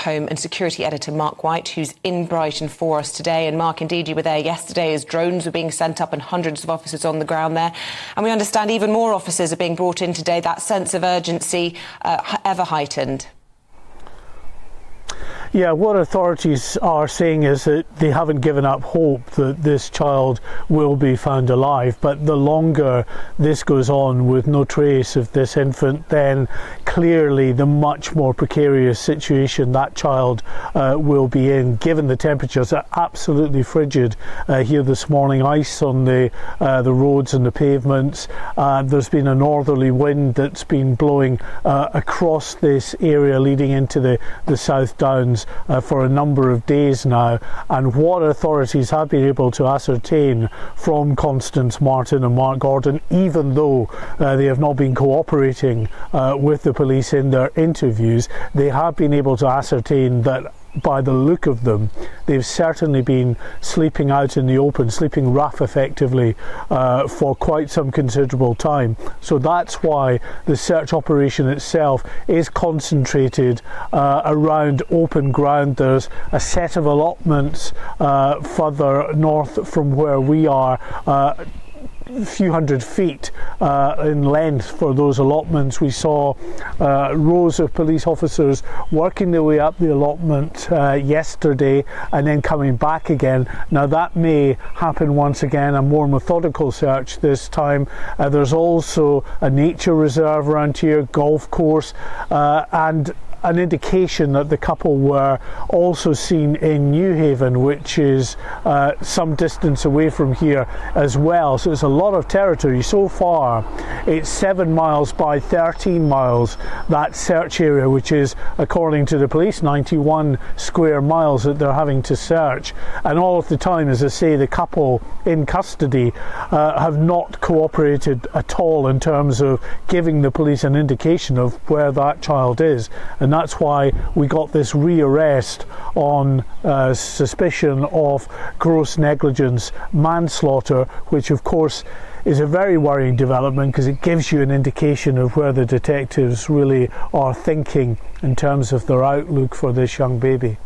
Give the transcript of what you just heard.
Home and Security Editor Mark White, who's in Brighton for us today. And Mark, indeed, you were there yesterday as drones were being sent up and hundreds of officers on the ground there. And we understand even more officers are being brought in today, that sense of urgency ever heightened. Yeah, what authorities are saying is that they haven't given up hope that this child will be found alive, but the longer this goes on with no trace of this infant, then clearly the much more precarious situation that child will be in, given the temperatures are absolutely frigid here this morning. Ice on the roads and the pavements. There's been a northerly wind that's been blowing across this area leading into the South Downs for a number of days now, and what authorities have been able to ascertain from Constance, Marten and Mark Gordon, even though they have not been cooperating with the police in their interviews, they have been able to ascertain that by the look of them, they've certainly been sleeping out in the open, sleeping rough effectively for quite some considerable time. So that's why the search operation itself is concentrated around open ground. There's a set of allotments further north from where we are, a few hundred feet in length for those allotments. We saw rows of police officers working their way up the allotment yesterday and then coming back again. Now that may happen once again, a more methodical search this time. There's also a nature reserve around here, golf course, and an indication that the couple were also seen in Newhaven, which is some distance away from here as well. So it's a lot of territory. So far it's 7 miles by 13 miles, that search area, which is, according to the police, 91 square miles that they're having to search. And all of the time, as I say, the couple in custody have not cooperated at all in terms of giving the police an indication of where that child is. And that's why we got this rearrest on suspicion of gross negligence manslaughter, which of course is a very worrying development because it gives you an indication of where the detectives really are thinking in terms of their outlook for this young baby.